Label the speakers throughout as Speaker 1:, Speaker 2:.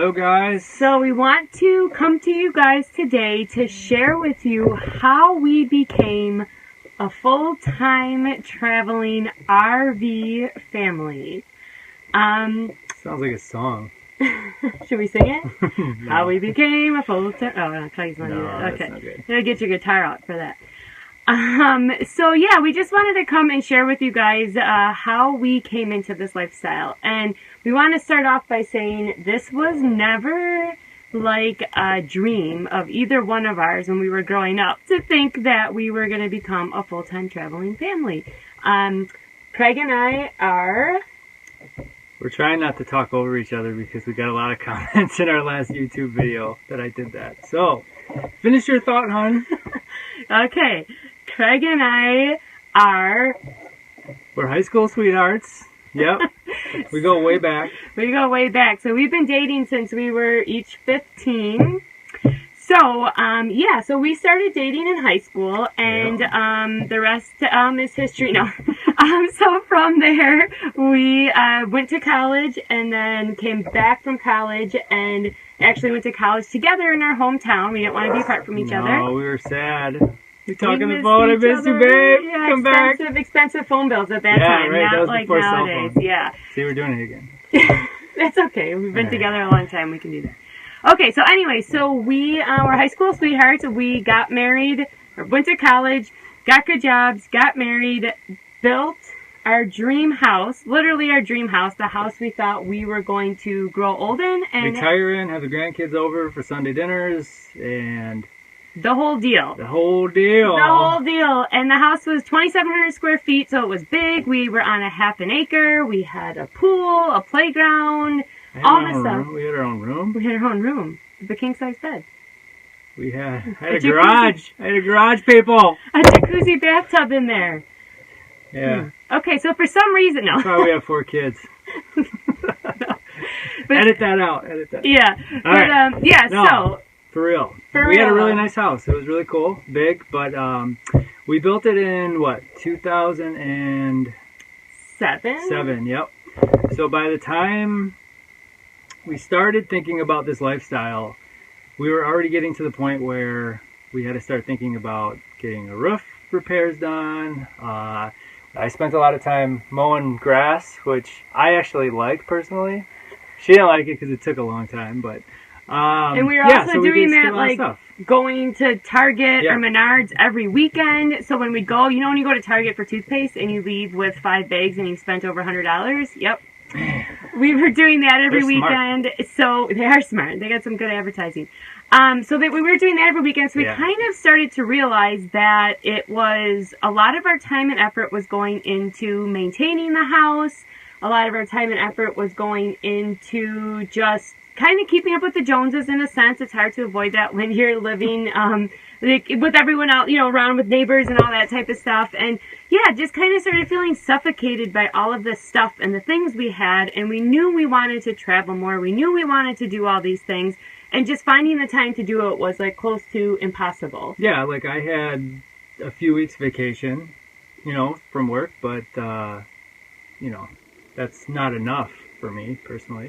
Speaker 1: Hello, guys.
Speaker 2: So we want to come to you guys today to share with you how we became a full-time traveling RV family.
Speaker 1: Sounds like a song.
Speaker 2: Should we sing it?
Speaker 1: No.
Speaker 2: How we became a full-time... Oh, no, Clay's not
Speaker 1: No,
Speaker 2: either.
Speaker 1: that's
Speaker 2: Okay.
Speaker 1: not good.
Speaker 2: You'll get your guitar out for that. So yeah, we just wanted to come and share with you guys how we came into this lifestyle. And we want to start off by saying this was never like a dream of either one of ours when we were growing up to think that we were going to become a full-time traveling family. Craig and I are...
Speaker 1: We're trying not to talk over each other because we got a lot of comments in our last YouTube video that I did that. So, finish your thought, hon.
Speaker 2: Okay. Craig and I are...
Speaker 1: We're high school sweethearts. Yep. We go way back.
Speaker 2: We go way back. So we've been dating since we were each 15. So, yeah, so we started dating in high school, and the rest is history. No. So from there, we went to college and then came back from college and actually went to college together in our hometown. We didn't want to be apart from each other.
Speaker 1: No, we were sad. We talking on the
Speaker 2: missed
Speaker 1: phone. I
Speaker 2: each
Speaker 1: missed you,
Speaker 2: other.
Speaker 1: babe.
Speaker 2: Yeah,
Speaker 1: Come back.
Speaker 2: expensive phone bills at that
Speaker 1: Yeah,
Speaker 2: time.
Speaker 1: right. That
Speaker 2: Not
Speaker 1: was
Speaker 2: like
Speaker 1: before cell
Speaker 2: nowadays.
Speaker 1: phone.
Speaker 2: Yeah.
Speaker 1: See, we're doing it again.
Speaker 2: That's okay. We've been
Speaker 1: All right.
Speaker 2: together a long time. We can do that. Okay, so anyway, so we were high school sweethearts. We got married, or went to college, got good jobs, got married, built our dream house, literally our dream house, the house we thought we were going to grow old in. And
Speaker 1: retire in, have the grandkids over for Sunday dinners, and...
Speaker 2: the whole deal.
Speaker 1: The whole deal.
Speaker 2: The whole deal. And the house was 2,700 square feet, so it was big. We were on a half an acre. We had a pool, a playground, all this stuff.
Speaker 1: We had our own room.
Speaker 2: We had our own room. The king-size bed.
Speaker 1: We had
Speaker 2: A
Speaker 1: a garage. I had a garage, people.
Speaker 2: A jacuzzi bathtub in there.
Speaker 1: Yeah.
Speaker 2: Okay, so for some reason, no.
Speaker 1: That's why we have 4 kids.
Speaker 2: But,
Speaker 1: Edit that out. Edit that.
Speaker 2: yeah.
Speaker 1: All
Speaker 2: But,
Speaker 1: right.
Speaker 2: yeah,
Speaker 1: No.
Speaker 2: so.
Speaker 1: For real.
Speaker 2: For
Speaker 1: We had a
Speaker 2: real.
Speaker 1: really nice house. It was really cool. Big. But we built it in, 2007?
Speaker 2: 7?
Speaker 1: Yep. So by the time we started thinking about this lifestyle, we were already getting to the point where we had to start thinking about getting the roof repairs done. I spent a lot of time mowing grass, which I actually liked personally. She didn't like it because it took a long time, but
Speaker 2: And we were
Speaker 1: yeah,
Speaker 2: also
Speaker 1: so we
Speaker 2: doing
Speaker 1: did a
Speaker 2: that,
Speaker 1: lot of
Speaker 2: like,
Speaker 1: stuff.
Speaker 2: going to Target
Speaker 1: Yeah.
Speaker 2: or Menards every weekend. So when we go, you know when you go to Target for toothpaste and you leave with 5 bags and you spent over $100? Yep. We were doing that every
Speaker 1: They're smart.
Speaker 2: weekend. So they are smart. They got some good advertising. So that we were doing that every weekend. So we
Speaker 1: Yeah.
Speaker 2: kind of started to realize that it was a lot of our time and effort was going into maintaining the house. A lot of our time and effort was going into just kind of keeping up with the Joneses in a sense. It's hard to avoid that when you're living like with everyone out, you know, around with neighbors and all that type of stuff. And yeah, just kind of started feeling suffocated by all of this stuff and the things we had. And we knew we wanted to travel more. We knew we wanted to do all these things. And just finding the time to do it was like close to impossible.
Speaker 1: Yeah, like I had a few weeks vacation, from work, but that's not enough for me personally.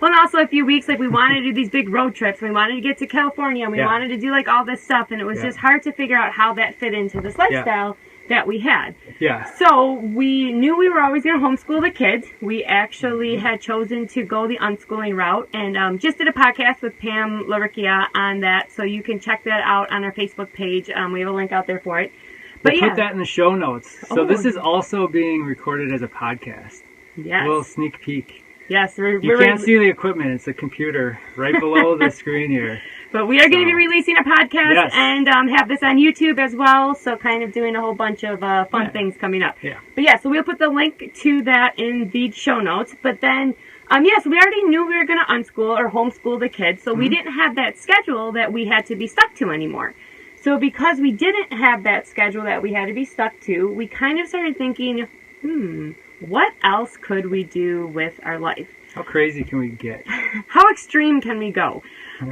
Speaker 2: Well, and also a few weeks, like we wanted to do these big road trips. We wanted to get to California. And we
Speaker 1: Yeah.
Speaker 2: wanted to do like all this stuff. And it was
Speaker 1: Yeah.
Speaker 2: just hard to figure out how that fit into this lifestyle that we had.
Speaker 1: Yeah.
Speaker 2: So we knew we were always going to homeschool the kids. We actually had chosen to go the unschooling route and just did a podcast with Pam Laricchia on that. So you can check that out on our Facebook page. We have a link out there for it. But
Speaker 1: We'll
Speaker 2: yeah.
Speaker 1: put that in the show notes. So
Speaker 2: Oh.
Speaker 1: this is also being recorded as a podcast.
Speaker 2: Yes.
Speaker 1: A little sneak peek.
Speaker 2: Yes.
Speaker 1: You can't see the equipment. It's a computer right below the screen here.
Speaker 2: But we are going to be
Speaker 1: So-
Speaker 2: releasing a podcast
Speaker 1: Yes.
Speaker 2: and have this on YouTube as well. So kind of doing a whole bunch of fun
Speaker 1: Yeah.
Speaker 2: things coming up.
Speaker 1: Yeah.
Speaker 2: But yeah, so we'll put the link to that in the show notes. But then, so we already knew we were going to unschool or homeschool the kids. So we didn't have that schedule that we had to be stuck to anymore. So because we didn't have that schedule that we had to be stuck to, we kind of started thinking, what else could we do with our life?
Speaker 1: How crazy can we get?
Speaker 2: How extreme can we go?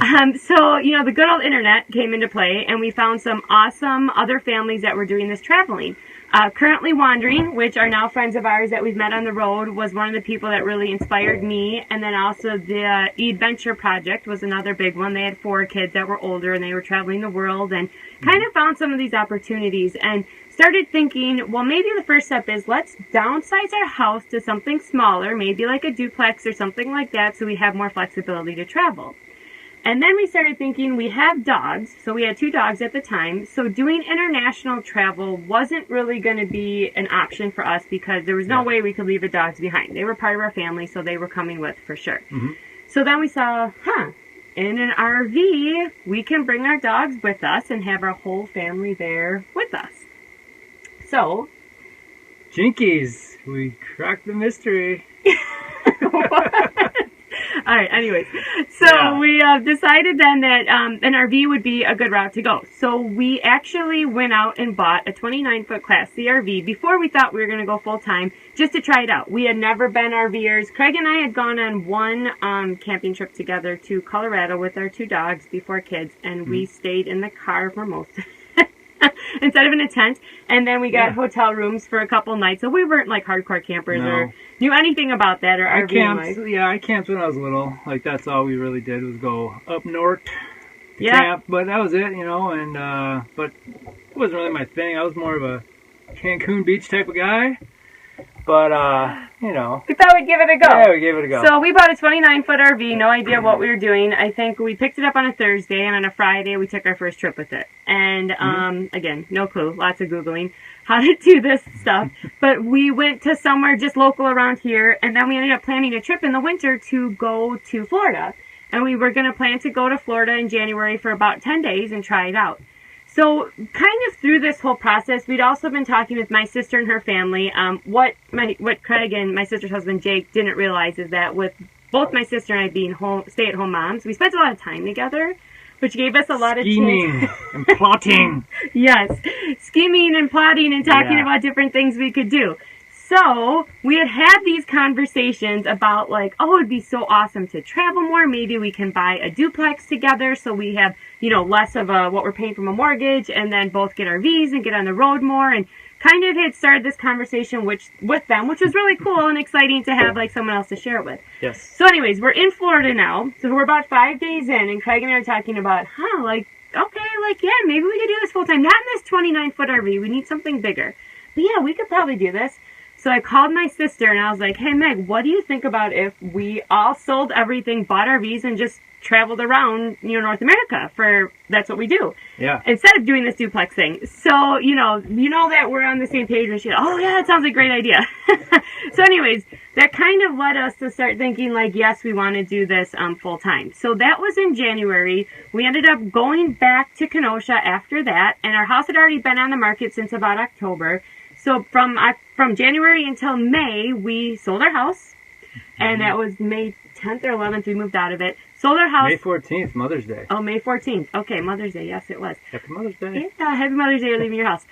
Speaker 2: So, the good old internet came into play, and we found some awesome other families that were doing this traveling. Currently Wandering, which are now friends of ours that we've met on the road, was one of the people that really inspired me. And then also the Adventure Project was another big one. They had 4 kids that were older, and they were traveling the world and kind of found some of these opportunities and started thinking, well, maybe the first step is let's downsize our house to something smaller, maybe like a duplex or something like that, so we have more flexibility to travel. And then we started thinking, we have dogs, so we had 2 dogs at the time, so doing international travel wasn't really going to be an option for us because there was no way we could leave the dogs behind. They were part of our family, so they were coming with for sure. So then we saw, in an RV, we can bring our dogs with us and have our whole family there with us. So,
Speaker 1: Jinkies, we cracked the mystery.
Speaker 2: All right, anyways, so we decided then that an RV would be a good route to go. So we actually went out and bought a 29-foot Class C RV before we thought we were going to go full-time, just to try it out. We had never been RVers. Craig and I had gone on one camping trip together to Colorado with our 2 dogs before kids, and we stayed in the car for most of it. Instead of in a tent, and then we got hotel rooms for a couple nights, so we weren't like hardcore campers or knew anything about that or RVing life.
Speaker 1: I camped when I was little. Like, that's all we really did was go up north to camp, but that was it, and but it wasn't really my thing. I was more of a Cancun Beach type of guy. But,
Speaker 2: we thought we'd give it a go.
Speaker 1: Yeah, we gave it a go.
Speaker 2: So we bought a 29-foot RV, no idea what we were doing. I think we picked it up on a Thursday, and on a Friday we took our first trip with it. And, again, no clue, lots of Googling how to do this stuff. But we went to somewhere just local around here, and then we ended up planning a trip in the winter to go to Florida. And we were going to plan to go to Florida in January for about 10 days and try it out. So kind of through this whole process, we'd also been talking with my sister and her family. What Craig and my sister's husband Jake didn't realize is that with both my sister and I being stay-at-home moms, we spent a lot of time together, which gave us a lot of
Speaker 1: scheming and plotting.
Speaker 2: Yes, scheming and plotting and talking about different things we could do. So we had these conversations about like, oh, it'd be so awesome to travel more. Maybe we can buy a duplex together so we have, less of what we're paying from a mortgage, and then both get RVs and get on the road more. And kind of had started this conversation with them, which was really cool and exciting to have like someone else to share it with.
Speaker 1: Yes.
Speaker 2: So anyways, we're in Florida now. So we're about 5 days in, and Craig and I are talking about, maybe we could do this full time. Not in this 29-foot RV. We need something bigger. But yeah, we could probably do this. So I called my sister and I was like, hey, Meg, what do you think about if we all sold everything, bought RVs, and just traveled around, North America that's what we do.
Speaker 1: Yeah.
Speaker 2: Instead of doing this duplex thing. So, you know that we're on the same page and she's like, oh yeah, that sounds like a great idea. So anyways, that kind of led us to start thinking like, yes, we want to do this full time. So that was in January. We ended up going back to Kenosha after that, and our house had already been on the market since about October. So from January until May, we sold our house, and that was May 10th or 11th we moved out of it. Sold our house.
Speaker 1: May 14th, Mother's Day.
Speaker 2: Oh, May 14th. Okay, Mother's Day. Yes, it was.
Speaker 1: Happy Mother's Day.
Speaker 2: Yeah, happy Mother's Day. You're leaving your house.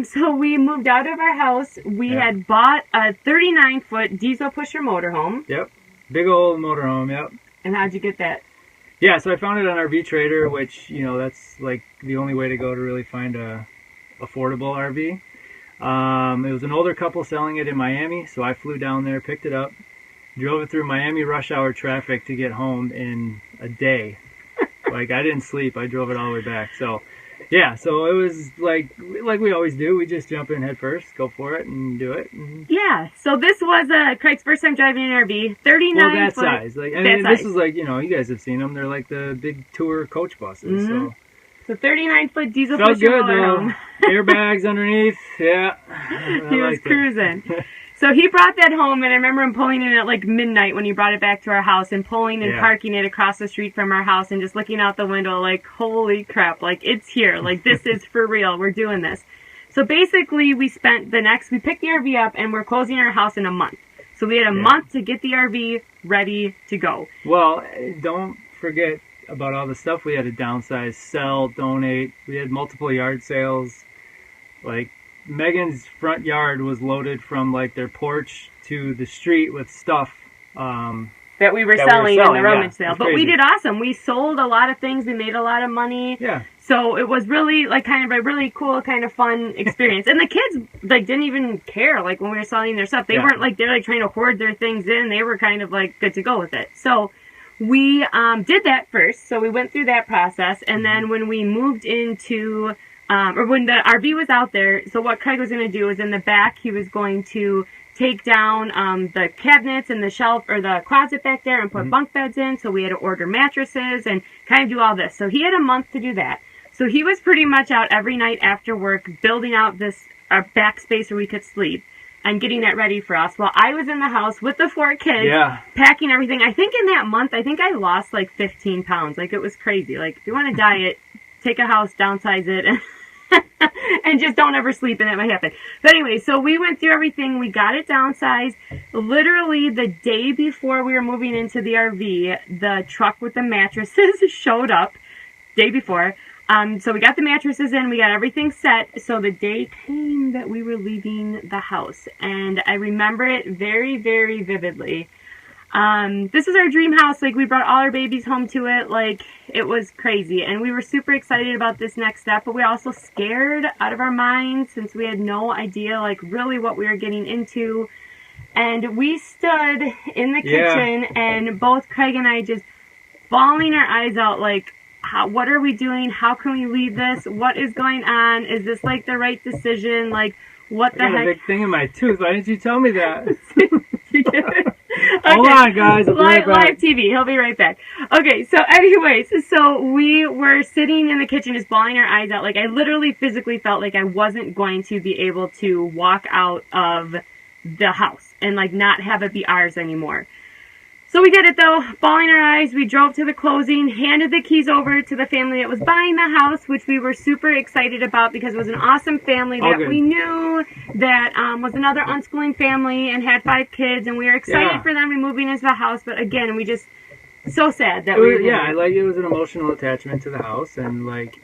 Speaker 2: So we moved out of our house. We had bought a 39-foot diesel pusher motorhome.
Speaker 1: Yep. Big old motorhome, yep.
Speaker 2: And how'd you get that?
Speaker 1: Yeah, so I found it on RV Trader, which, that's like the only way to go to really find a affordable RV. It was an older couple selling it in Miami, so I flew down there, picked it up, drove it through Miami rush hour traffic to get home in a day. Like, I didn't sleep. I drove it all the way back. So, yeah, so it was like we always do. We just jump in head first, go for it, and do it.
Speaker 2: Yeah, so this was Craig's first time driving an RV, 39
Speaker 1: that
Speaker 2: foot.
Speaker 1: Size. Like, this is like, you guys have seen them. They're like the big tour coach buses, so...
Speaker 2: So 39-foot diesel
Speaker 1: felt
Speaker 2: pusher
Speaker 1: good
Speaker 2: motorhome.
Speaker 1: though. Airbags underneath. Yeah.
Speaker 2: He was cruising. So he brought that home, and I remember him pulling in at like midnight when he brought it back to our house, and pulling and parking it across the street from our house, and just looking out the window like, holy crap, like it's here. Like this is for real. We're doing this. So basically we picked the RV up, and we're closing our house in a month. So we had a month to get the RV ready to go.
Speaker 1: Well, don't forget about all the stuff we had to downsize, sell, donate. We had multiple yard sales. Like, Megan's front yard was loaded from like their porch to the street with stuff.
Speaker 2: That that we were
Speaker 1: That we were
Speaker 2: selling in the
Speaker 1: selling,
Speaker 2: rummage
Speaker 1: yeah.
Speaker 2: sale.
Speaker 1: It's
Speaker 2: But we
Speaker 1: crazy.
Speaker 2: did awesome. We sold a lot of things. We made a lot of money.
Speaker 1: Yeah.
Speaker 2: So it was really like kind of a really cool, kind of fun experience. And the kids like didn't even care like when we were selling their stuff. They
Speaker 1: Yeah.
Speaker 2: weren't like they're like trying to hoard their things in. They were kind of like good to go with it. So we did that first. So we went through that process, and then when we moved into or when the RV was out there, so what Craig was going to do is in the back he was going to take down the cabinets and the shelf or the closet back there and put bunk beds in. So we had to order mattresses and kind of do all this. So he had a month to do that. So he was pretty much out every night after work building out this back space where we could sleep and getting that ready for us while I was in the house with the 4 kids, packing everything. I think in that month, I think I lost like 15 pounds. Like it was crazy. Like if you want to diet, take a house, downsize it, and just don't ever sleep, and that might happen. But anyway, so we went through everything. We got it downsized. Literally the day before we were moving into the RV, the truck with the mattresses showed up. Day before. So we got the mattresses in. We got everything set. So the day came that we were leaving the house. And I remember it very, very vividly. This was our dream house. Like, we brought all our babies home to it. Like, it was crazy. And we were super excited about this next step, but we were also scared out of our minds since we had no idea, like, really what we were getting into. And we stood in the kitchen, and both Craig and I just bawling our eyes out, like, what are we doing? How can we leave this? What is going on? Is this, like, the right decision? Like, what the heck?
Speaker 1: I got a big thing in my tooth. Why didn't you tell me that?
Speaker 2: Okay.
Speaker 1: Hold on, guys. I'll be right back.
Speaker 2: Live TV. He'll be right back. Okay, so anyways, so we were sitting in the kitchen just bawling our eyes out. Like, I literally physically felt like I wasn't going to be able to walk out of the house and, like, not have it be ours anymore. So we did it, though, bawling our eyes. We drove to the closing, handed the keys over to the family that was buying the house, which we were super excited about because it was an awesome family that we knew that was another unschooling family and had 5 kids, and we were excited for them moving into the house. But again, we just so sad that we were
Speaker 1: it was an emotional attachment to the house, and like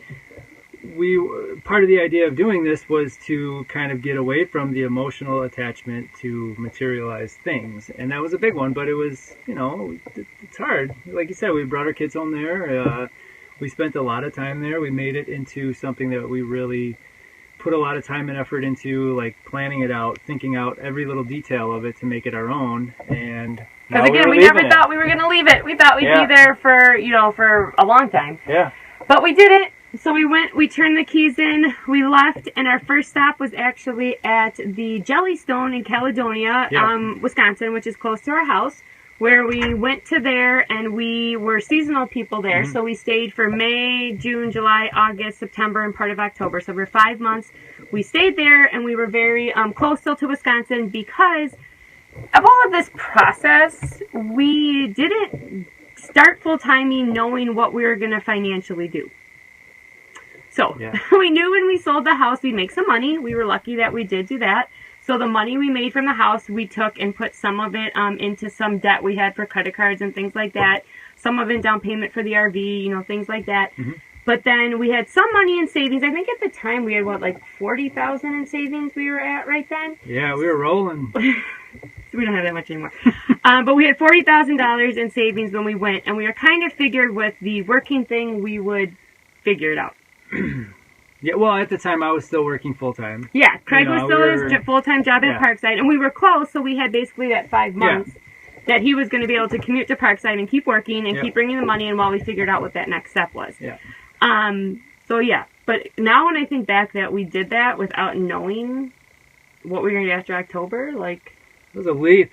Speaker 1: part of the idea of doing this was to kind of get away from the emotional attachment to materialized things, and that was a big one. But it was, it's hard. Like you said, we brought our kids home there. We spent a lot of time there. We made it into something that we really put a lot of time and effort into, like planning it out, thinking out every little detail of it to make it our own. And
Speaker 2: because again, we never thought we were going to leave it. We thought we'd be there for for a long time.
Speaker 1: Yeah.
Speaker 2: But we did it. So we turned the keys in, we left, and our first stop was actually at the Jellystone in Caledonia, Wisconsin, which is close to our house, where we went to there, and we were seasonal people there. So we stayed for May, June, July, August, September, and part of October. So for 5 months, we stayed there, and we were very close still to Wisconsin because of all of this process. We didn't start full-timing knowing what we were going to financially do. So we knew when we sold the house we'd make some money. We were lucky that we did do that. So the money we made from the house, we took and put some of it into some debt we had for credit cards and things like that. Some of it down payment for the RV, things like that. But then we had some money in savings. I think at the time we had, like $40,000 in savings we were at right then?
Speaker 1: Yeah, we were rolling.
Speaker 2: We don't have that much anymore. But we had $40,000 in savings when we went, and we were kind of figured with the working thing we would figure it out.
Speaker 1: Yeah, well, at the time I was still working full time.
Speaker 2: Yeah, Craig was still at his full-time job at Parkside, and we were close, so we had basically that 5 months that he was going to be able to commute to Parkside and keep working and keep bringing the money in while we figured out what that next step was. But now when I think back that we did that without knowing what we were going to do after October, like...
Speaker 1: It was a leap.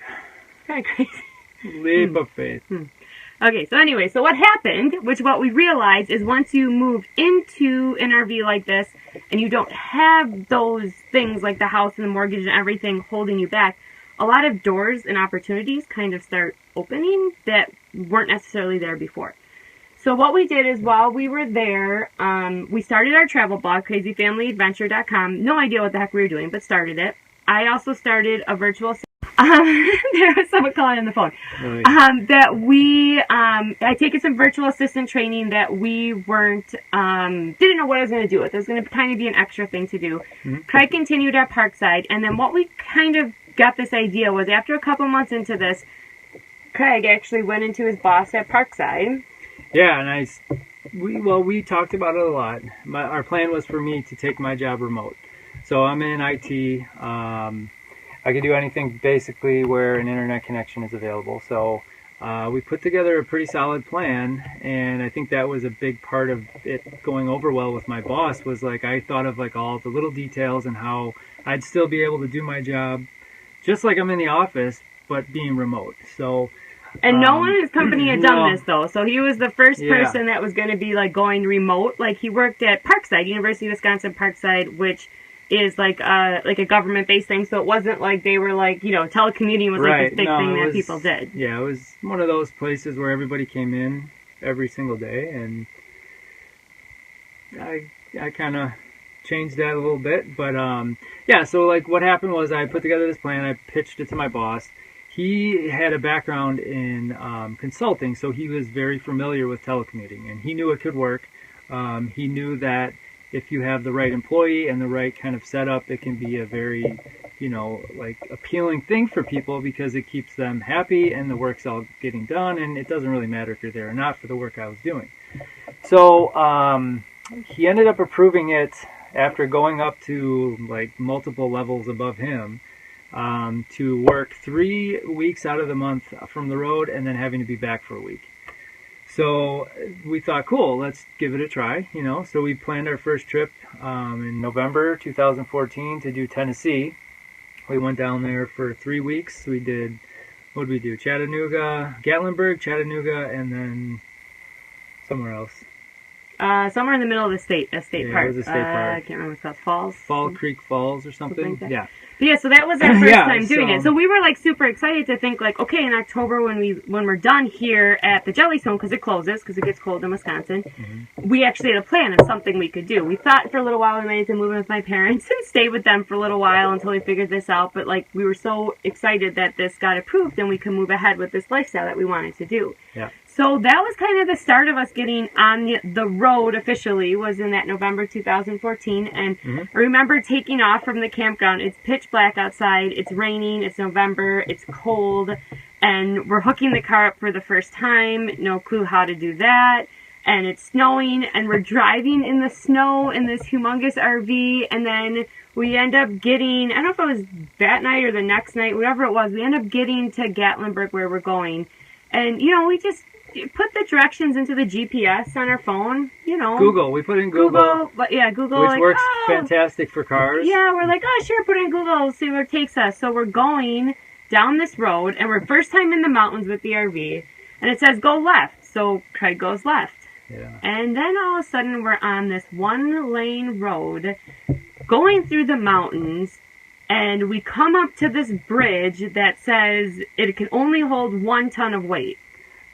Speaker 2: Kind of crazy.
Speaker 1: Leap of faith.
Speaker 2: Okay, so anyway, so what happened, which what we realized is once you move into an RV like this and you don't have those things like the house and the mortgage and everything holding you back, a lot of doors and opportunities kind of start opening that weren't necessarily there before. So what we did is while we were there, we started our travel blog, crazyfamilyadventure.com. No idea what the heck we were doing, but started it. I also started a virtual... there was someone calling on the phone. I taken some virtual assistant training that we didn't know what I was going to do with. It was going to kind of be an extra thing to do. Craig continued at Parkside, and then what we kind of got this idea was after a couple months into this, Craig actually went into his boss at Parkside.
Speaker 1: Yeah, and we talked about it a lot. Our plan was for me to take my job remote. So I'm in IT. I can do anything basically where an internet connection is available. So we put together a pretty solid plan, and I think that was a big part of it going over well with my boss. Was like I thought of like all the little details and how I'd still be able to do my job just like I'm in the office, but being remote. So.
Speaker 2: And no one in his company had done this, though. So he was the first
Speaker 1: Yeah.
Speaker 2: person that was going to be, like, going remote. Like, he worked at Parkside, University of Wisconsin Parkside, which is, like a government-based thing. So it wasn't like they were, like, you know, telecommuting was, like, this big thing that people did.
Speaker 1: Yeah, it was one of those places where everybody came in every single day. And I kind of changed that a little bit. But, yeah, so, like, what happened was I put together this plan. I pitched it to my boss. He had a background in consulting, so he was very familiar with telecommuting, and he knew it could work. He knew that if you have the right employee and the right kind of setup, it can be a very, you know, like appealing thing for people because it keeps them happy and the work's all getting done, and it doesn't really matter if you're there or not for the work I was doing. So he ended up approving it after going up to like multiple levels above him. To work 3 weeks out of the month from the road and then having to be back for a week. So we thought, cool, let's give it a try, you know. So we planned our first trip in November 2014 to do Tennessee. We went down there for 3 weeks. We did, what did we do? Chattanooga, Gatlinburg, Chattanooga, and then somewhere else.
Speaker 2: Somewhere in the middle of the state, a state park.
Speaker 1: It was a state park.
Speaker 2: I can't remember what it's called.
Speaker 1: Fall Creek Falls or something.
Speaker 2: Like that.
Speaker 1: Yeah.
Speaker 2: But yeah, so that was our first
Speaker 1: Yeah,
Speaker 2: time doing it. So we were like super excited to think like, okay, in October when we're done here at the Jellystone, because it closes, because it gets cold in Wisconsin, we actually had a plan of something we could do. We thought for a little while we might have to move in with my parents and stay with them for a little while until we figured this out. But like we were so excited that this got approved and we could move ahead with this lifestyle that we wanted to do.
Speaker 1: Yeah.
Speaker 2: So that was kind of the start of us getting on the road officially, was in that November 2014. And I remember taking off from the campground. It's pitch black outside. It's raining. It's November. It's cold. And we're hooking the car up for the first time. No clue how to do that. And it's snowing. And we're driving in the snow in this humongous RV. And then we end up getting, I don't know if it was that night or the next night, whatever it was, we end up getting to Gatlinburg where we're going. And, you know, we just put the directions into the GPS on our phone, you know.
Speaker 1: Google. We put in Google.
Speaker 2: But yeah, Google.
Speaker 1: Which
Speaker 2: like,
Speaker 1: works fantastic for cars.
Speaker 2: Yeah, we're like, oh, sure, put in Google, see where it takes us. So we're going down this road, and we're first time in the mountains with the RV, and it says go left. So Craig goes left.
Speaker 1: Yeah.
Speaker 2: And then all of a sudden we're on this one-lane road going through the mountains, and we come up to this bridge that says it can only hold 1 ton of weight.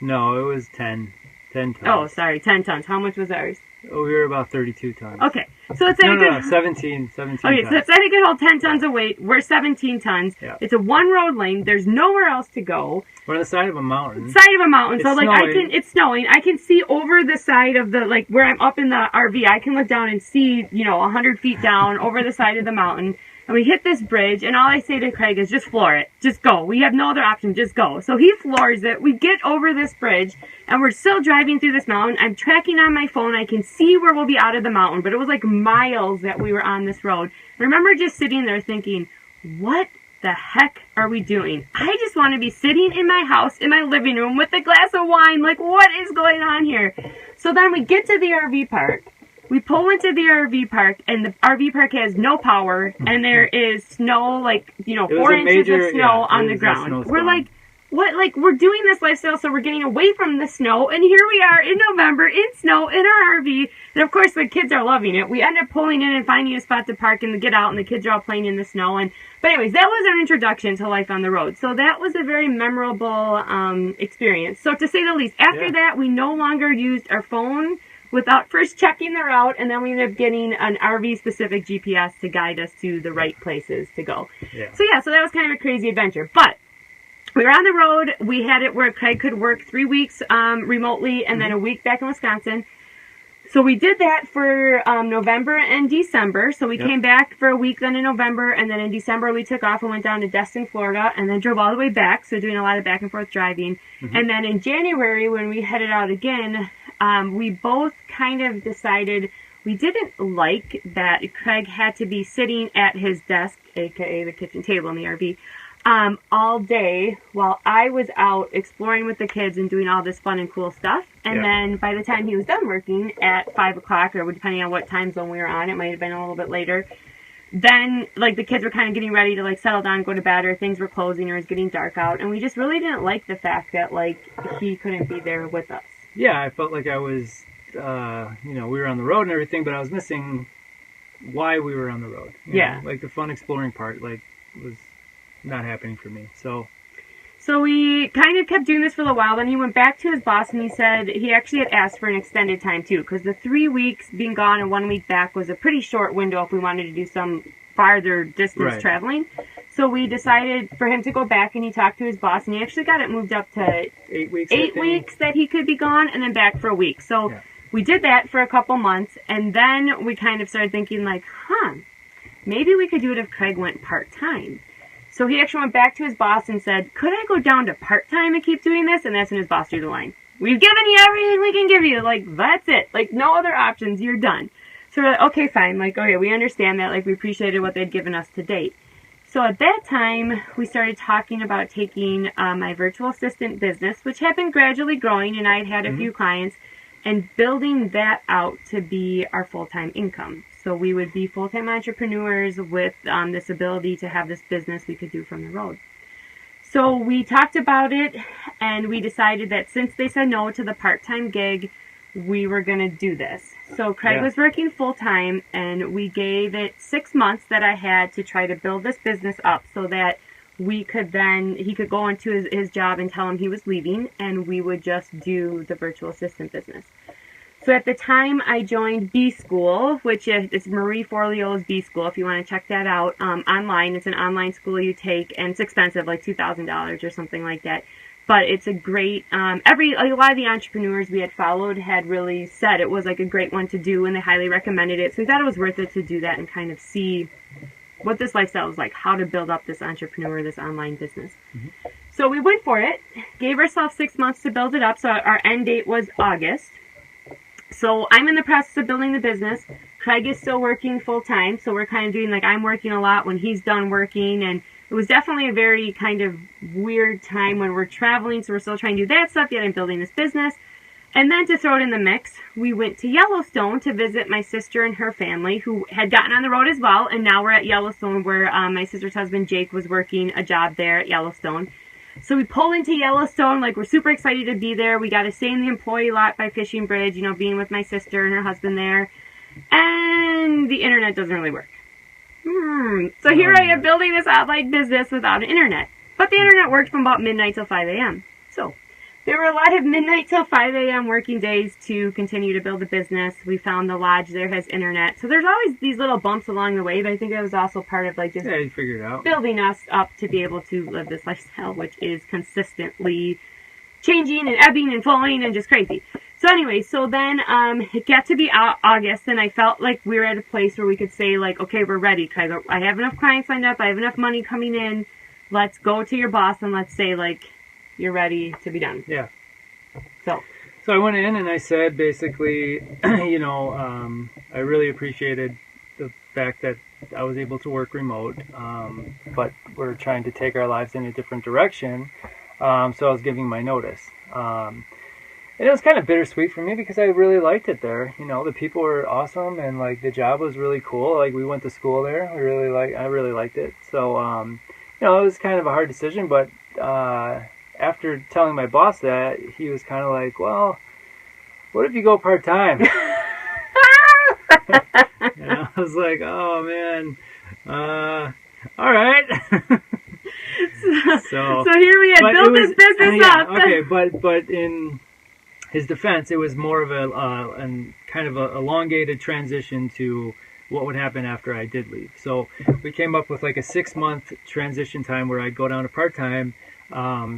Speaker 1: No, it was 10 tons.
Speaker 2: Oh, sorry, 10 tons. How much was ours?
Speaker 1: Oh, we were about 32 tons.
Speaker 2: Okay, so it's like
Speaker 1: no, 17
Speaker 2: okay,
Speaker 1: tons.
Speaker 2: so it said it could hold 10 tons of weight. We're 17 tons.
Speaker 1: Yeah.
Speaker 2: It's a one road lane. There's nowhere else to go.
Speaker 1: We're on the side of a mountain.
Speaker 2: Side of a mountain.
Speaker 1: It's
Speaker 2: so like
Speaker 1: snowing.
Speaker 2: it's snowing. I can see over the side of the, like where I'm up in the RV, I can look down and see, you know, 100 feet down over the side of the mountain. And we hit this bridge, and all I say to Craig is, just floor it. Just go. We have no other option. Just go. So he floors it. We get over this bridge, and we're still driving through this mountain. I'm tracking on my phone. I can see where we'll be out of the mountain, but it was like miles that we were on this road. I remember just sitting there thinking, what the heck are we doing? I just want to be sitting in my house, in my living room, with a glass of wine. Like, what is going on here? So then we get to the RV park. We pull into the RV park, and the RV park has no power, and there is snow, like, you know, 4 inches of snow on the ground. We're like, what? Like, we're doing this lifestyle, so we're getting away from the snow, and here we are in November, in snow, in our RV, and of course the kids are loving it. We end up pulling in and finding a spot to park and get out, and the kids are all playing in the snow. But anyways, that was our introduction to life on the road. So that was a very memorable experience. So to say the least, after that, we no longer used our phone without first checking the route, and then we ended up getting an RV-specific GPS to guide us to the right places to go.
Speaker 1: Yeah.
Speaker 2: So that was kind of a crazy adventure. But we were on the road. We had it where Craig could work 3 weeks remotely and then a week back in Wisconsin. So we did that for November and December. So we came back for a week then in November, and then in December we took off and went down to Destin, Florida, and then drove all the way back, so doing a lot of back and forth driving. And then in January when we headed out again, we both kind of decided we didn't like that Craig had to be sitting at his desk, aka the kitchen table in the RV, all day while I was out exploring with the kids and doing all this fun and cool stuff. And then by the time he was done working at 5 o'clock, or depending on what time zone we were on, it might have been a little bit later, then like the kids were kind of getting ready to like settle down, go to bed, or things were closing, or it was getting dark out. And we just really didn't like the fact that like he couldn't be there with us. Yeah,
Speaker 1: I felt like I was, we were on the road and everything, but I was missing why we were on the road. You know, like the fun exploring part, like was not happening for me. So we kind of kept doing this for a while. Then he went back to his boss and he said he actually had asked for an extended time too, because the 3 weeks being gone and 1 week back was a pretty short window if we wanted to do some farther distance traveling. So we decided for him to go back, and he talked to his boss, and he actually got it moved up to 8 weeks.
Speaker 2: 8 weeks that he could be gone, and then back for a week. So we did that for a couple months, and then we kind of started thinking like, maybe we could do it if Craig went part-time. So he actually went back to his boss and said, could I go down to part-time and keep doing this? And that's when his boss drew the line. We've given you everything we can give you. Like, that's it. Like, no other options. You're done. So we're like, okay, fine. Like, okay, we understand that. Like, we appreciated what they'd given us to date. So at that time, we started talking about taking my virtual assistant business, which had been gradually growing, and I'd had a few clients, and building that out to be our full-time income. So we would be full-time entrepreneurs with this ability to have this business we could do from the road. So we talked about it, and we decided that since they said no to the part-time gig, we were going to do this. So Craig was working full-time, and we gave it 6 months that I had to try to build this business up so that we could then, he could go into his job and tell him he was leaving, and we would just do the virtual assistant business. So at the time, I joined B School, which is Marie Forleo's B School, if you want to check that out, online. It's an online school you take, and it's expensive, like $2,000 or something like that. But it's a great, a lot of the entrepreneurs we had followed had really said it was like a great one to do, and they highly recommended it. So we thought it was worth it to do that and kind of see what this lifestyle was like, how to build up this entrepreneur, this online business. So we went for it, gave ourselves 6 months to build it up. So our end date was August. So I'm in the process of building the business. Craig is still working full time. So we're kind of doing like I'm working a lot when he's done working. And it was definitely a very kind of weird time when we're traveling. So we're still trying to do that stuff, yet I'm building this business. And then to throw it in the mix, we went to Yellowstone to visit my sister and her family, who had gotten on the road as well. And now we're at Yellowstone, where my sister's husband Jake was working a job there at Yellowstone. So we pull into Yellowstone, like we're super excited to be there. We got to stay in the employee lot by Fishing Bridge, being with my sister and her husband there. And the internet doesn't really work. So here I am building this online business without an internet. But the internet worked from about midnight till 5 a.m. So there were a lot of midnight till 5 a.m. working days to continue to build the business. We found the lodge there has internet. So there's always these little bumps along the way, but I think that was also part of like just
Speaker 1: you figured it out.
Speaker 2: Building us up to be able to live this lifestyle, which is consistently changing and ebbing and flowing and just crazy. So anyway, so then it got to be August, and I felt like we were at a place where we could say like, okay, we're ready. I have enough clients lined up. I have enough money coming in. Let's go to your boss and let's say like, you're ready to be done.
Speaker 1: Yeah.
Speaker 2: So
Speaker 1: I went in and I said basically, I really appreciated the fact that I was able to work remote, but we're trying to take our lives in a different direction. So I was giving my notice. And it was kind of bittersweet for me because I really liked it there. The people were awesome, and like the job was really cool. Like we went to school there. I really liked it. So, it was kind of a hard decision, but after telling my boss that, he was kind of like, well, what if you go part-time? I was like, oh, man. All right. so here we had built this business up. Okay, but in his defense, it was more of a kind of a elongated transition to what would happen after I did leave. So we came up with like a 6-month transition time where I'd go down to part-time,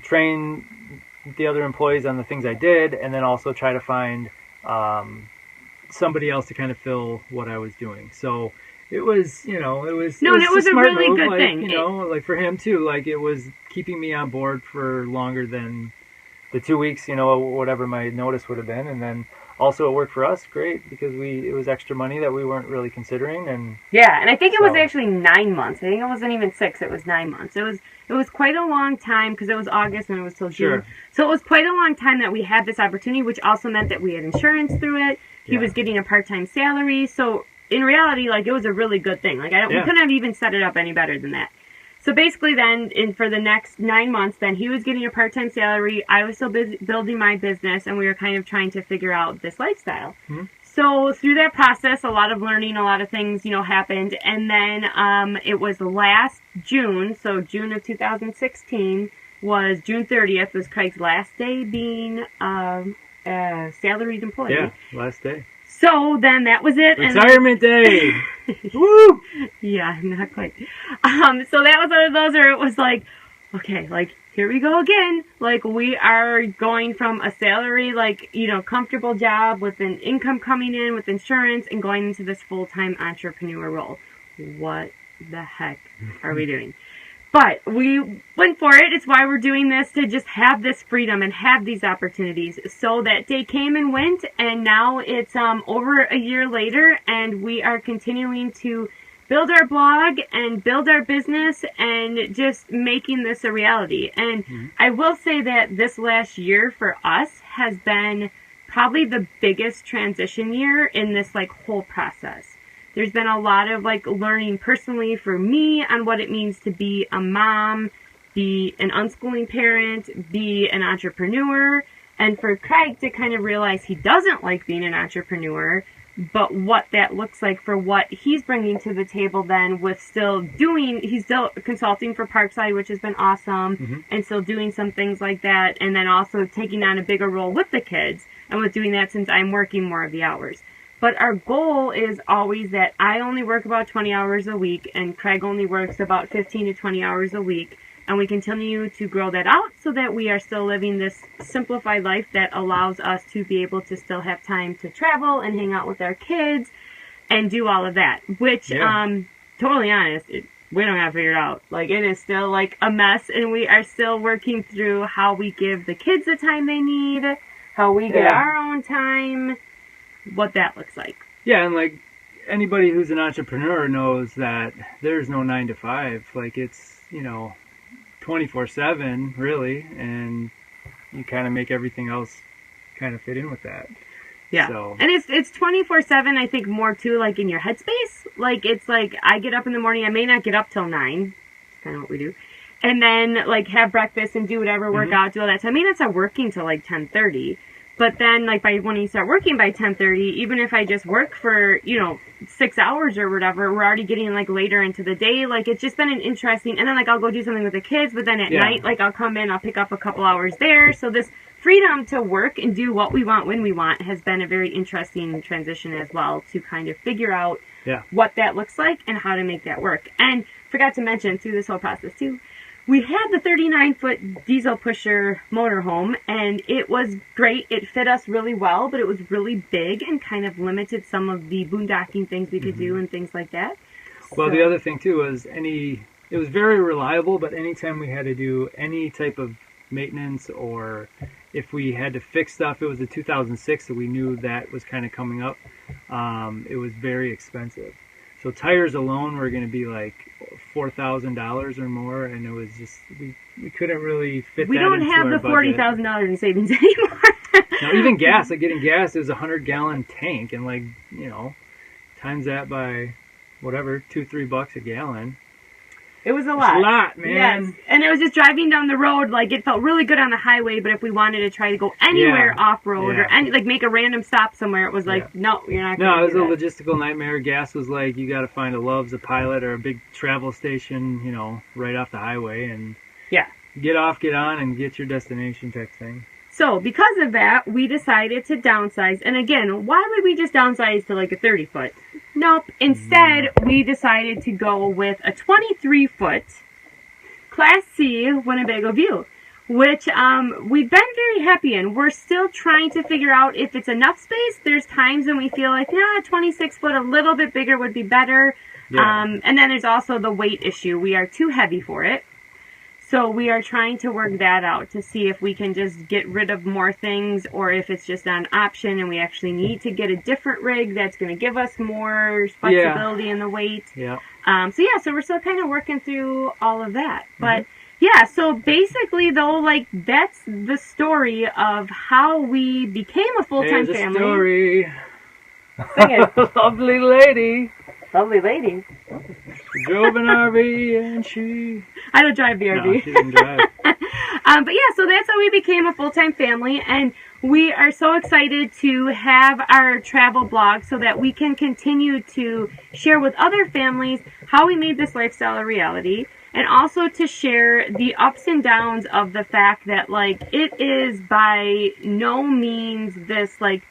Speaker 1: train the other employees on the things I did, and then also try to find somebody else to kind of fill what I was doing. So it was, it was
Speaker 2: No, and it was a
Speaker 1: smart
Speaker 2: really
Speaker 1: move,
Speaker 2: good
Speaker 1: like,
Speaker 2: thing.
Speaker 1: Like for him too, like it was keeping me on board for longer than the 2 weeks, whatever my notice would have been, and then also it worked for us great because it was extra money that we weren't really considering, and
Speaker 2: Yeah, and I think it was actually 9 months. I think it wasn't even 6. It was 9 months. It was quite a long time because it was August and it was till June.
Speaker 1: Sure.
Speaker 2: So it was quite a long time that we had this opportunity, which also meant that we had insurance through it. He
Speaker 1: Yeah.
Speaker 2: was getting a part-time salary. So in reality, like, it was a really good thing. Like, we couldn't have even set it up any better than that. So basically then, for the next 9 months, then he was getting a part-time salary. I was still busy building my business, and we were kind of trying to figure out this lifestyle.
Speaker 1: Mm-hmm.
Speaker 2: So through that process, a lot of learning, a lot of things, happened. And then it was last June, so June of 2016, was June 30th, was Craig's last day being a salaried employee.
Speaker 1: Yeah, last day.
Speaker 2: So then that was it.
Speaker 1: Retirement day! Woo!
Speaker 2: Yeah, not quite. So that was one of those where it was like, okay, like, here we go again. Like, we are going from a salary, like, comfortable job with an income coming in with insurance and going into this full-time entrepreneur role. What the heck are we doing? But we went for it. It's why we're doing this, to just have this freedom and have these opportunities. So that day came and went, and now it's over a year later, and we are continuing to build our blog and build our business and just making this a reality. And I will say that this last year for us has been probably the biggest transition year in this like whole process. There's been a lot of like learning personally for me on what it means to be a mom, be an unschooling parent, be an entrepreneur, and for Craig to kind of realize he doesn't like being an entrepreneur, but what that looks like for what he's bringing to the table then with he's still consulting for Parkside, which has been awesome, and still doing some things like that, and then also taking on a bigger role with the kids, and with doing that since I'm working more of the hours. But our goal is always that I only work about 20 hours a week, and Craig only works about 15 to 20 hours a week, and we continue to grow that out so that we are still living this simplified life that allows us to be able to still have time to travel and hang out with our kids and do all of that, which, totally honest, we don't have it figured out. Like, it is still like a mess, and we are still working through how we give the kids the time they need, how we get our own time, what that looks like.
Speaker 1: Yeah, and like anybody who's an entrepreneur knows that there's no 9 to 5. Like, it's, 24/7 really, and you kind of make everything else kind of fit in with that.
Speaker 2: Yeah.
Speaker 1: So.
Speaker 2: And it's 24/7, I think, more too, like, in your headspace. Like, it's like, I get up in the morning, I may not get up till 9. That's kind of what we do. And then, like, have breakfast and do whatever, work out, do all that. So I may not start working till, like, 10:30. But then, like, when you start working by 10:30, even if I just work for, 6 hours or whatever, we're already getting, like, later into the day. Like, it's just been an interesting, and then, like, I'll go do something with the kids, but then at night, like, I'll come in, I'll pick up a couple hours there. So this freedom to work and do what we want when we want has been a very interesting transition as well, to kind of figure out what that looks like and how to make that work. And forgot to mention through this whole process, too, we had the 39-foot diesel pusher motorhome, and it was great. It fit us really well, but it was really big and kind of limited some of the boondocking things we could do and things like that.
Speaker 1: Well, the other thing, too, was it was very reliable, but anytime we had to do any type of maintenance, or if we had to fix stuff, it was a 2006, so we knew that was kind of coming up. It was very expensive. So tires alone were going to be like $4,000 or more, and it was just we couldn't really fit.
Speaker 2: We
Speaker 1: that
Speaker 2: don't
Speaker 1: into
Speaker 2: have
Speaker 1: our
Speaker 2: the $40,000 in savings anymore.
Speaker 1: No, even gas, like getting gas, is a 100-gallon tank, and like times that by whatever, $2-3 a gallon.
Speaker 2: It was a lot.
Speaker 1: It's a lot, man.
Speaker 2: Yes. And it was just driving down the road, like, it felt really good on the highway, but if we wanted to try to go anywhere off-road or make a random stop somewhere, it was like, no, you're not going to do that.
Speaker 1: No, it was a logistical nightmare. Gas was like, you got to find a Love's, a Pilot, or a big travel station, right off the highway, and get off, get on, and get your destination type thing.
Speaker 2: So, because of that, we decided to downsize. And again, why would we just downsize to like a 30-foot? Nope. Instead, we decided to go with a 23-foot Class C Winnebago View. which we've been very happy in. We're still trying to figure out if it's enough space. There's times when we feel like, 26 foot, a little bit bigger would be better.
Speaker 1: Yeah.
Speaker 2: And then there's also the weight issue. We are too heavy for it. So we are trying to work that out to see if we can just get rid of more things or if it's just not an option and we actually need to get a different rig that's going to give us more flexibility in the weight.
Speaker 1: Yeah.
Speaker 2: So we're still kind of working through all of that. But yeah, so basically though, like that's the story of how we became a full-time
Speaker 1: There's a
Speaker 2: family.
Speaker 1: story.
Speaker 2: Sing it.
Speaker 1: Lovely lady.
Speaker 2: Lovely lady.
Speaker 1: Drove an RV and she...
Speaker 2: I don't drive the
Speaker 1: No,
Speaker 2: RV.
Speaker 1: she didn't drive.
Speaker 2: But yeah, so that's how we became a full-time family, and we are so excited to have our travel blog so that we can continue to share with other families how we made this lifestyle a reality, and also to share the ups and downs of the fact that, like, it is by no means this, like,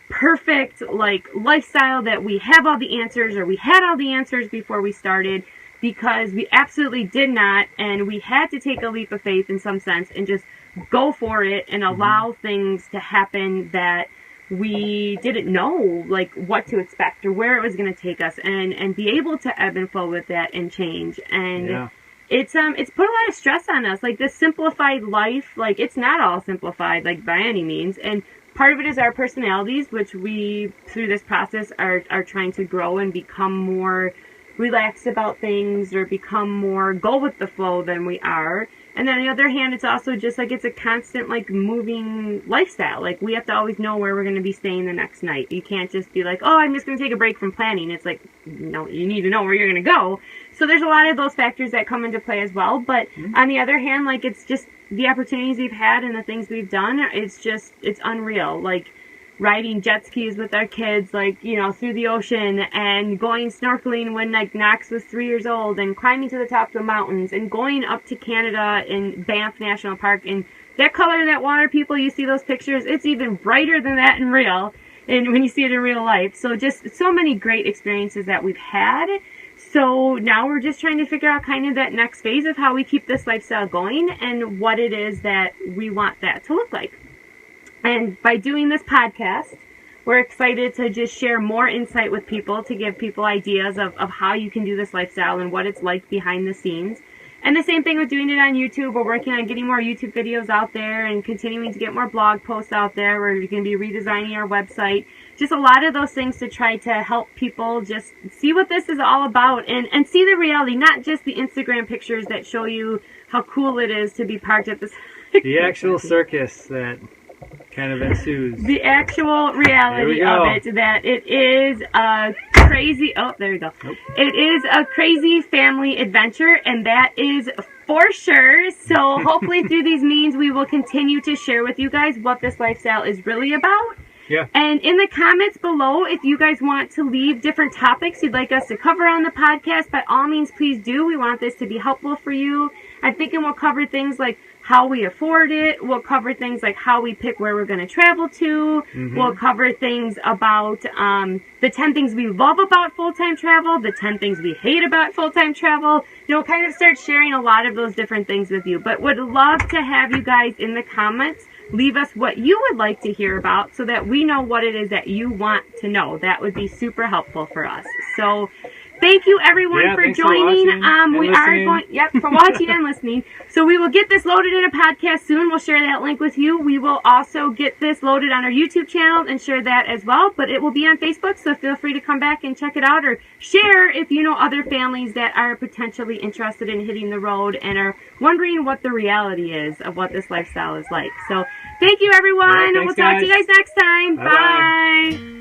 Speaker 2: perfect, like, lifestyle that we have all the answers or we had all the answers before we started, because we absolutely did not, and we had to take a leap of faith in some sense and just go for it and allow things to happen that we didn't know, like, what to expect or where it was going to take us, and be able to ebb and flow with that and change. And it's put a lot of stress on us. Like, this simplified life, like, it's not all simplified, like, by any means. And part of it is our personalities, which we, through this process, are trying to grow and become more relaxed about things or become more go with the flow than we are. And then on the other hand, it's also just like it's a constant, like, moving lifestyle. Like, we have to always know where we're going to be staying the next night. You can't just be like, oh, I'm just going to take a break from planning. It's like, no, you need to know where you're going to go. So there's a lot of those factors that come into play as well. But on the other hand, like, it's just the opportunities we've had and the things we've done. It's unreal. Like, riding jet skis with our kids, like, through the ocean, and going snorkeling when, like, Knox was 3 years old, and climbing to the top of the mountains, and going up to Canada in Banff National Park. And that color of that water, people, you see those pictures, it's even brighter than that in real, and when you see it in real life. So just so many great experiences that we've had. So now we're just trying to figure out kind of that next phase of how we keep this lifestyle going and what it is that we want that to look like. And by doing this podcast, we're excited to just share more insight with people, to give people ideas of how you can do this lifestyle and what it's like behind the scenes. And the same thing with doing it on YouTube. We're working on getting more YouTube videos out there and continuing to get more blog posts out there. We're going to be redesigning our website. Just a lot of those things to try to help people just see what this is all about and see the reality, not just the Instagram pictures that show you how cool it is to be parked at this.
Speaker 1: The actual circus that kind of ensues.
Speaker 2: The actual reality of it, that it is a crazy, there you go. Nope. It is a crazy family adventure, and that is for sure. So hopefully through these means, we will continue to share with you guys what this lifestyle is really about.
Speaker 1: Yeah.
Speaker 2: And in the comments below, if you guys want to leave different topics you'd like us to cover on the podcast, by all means, please do. We want this to be helpful for you. I'm thinking we'll cover things like how we afford it. We'll cover things like how we pick where we're going to travel to. We'll cover things about the 10 things we love about full-time travel, the 10 things we hate about full-time travel. Kind of start sharing a lot of those different things with you. But would love to have you guys in the comments leave us what you would like to hear about so that we know what it is that you want to know. That would be super helpful for us. So thank you, everyone, for joining. For watching and listening. So we will get this loaded in a podcast soon. We'll share that link with you. We will also get this loaded on our YouTube channel and share that as well. But it will be on Facebook, so feel free to come back and check it out, or share if you know other families that are potentially interested in hitting the road and are wondering what the reality is of what this lifestyle is like. So thank you, everyone, and we'll talk to you guys next time. Bye.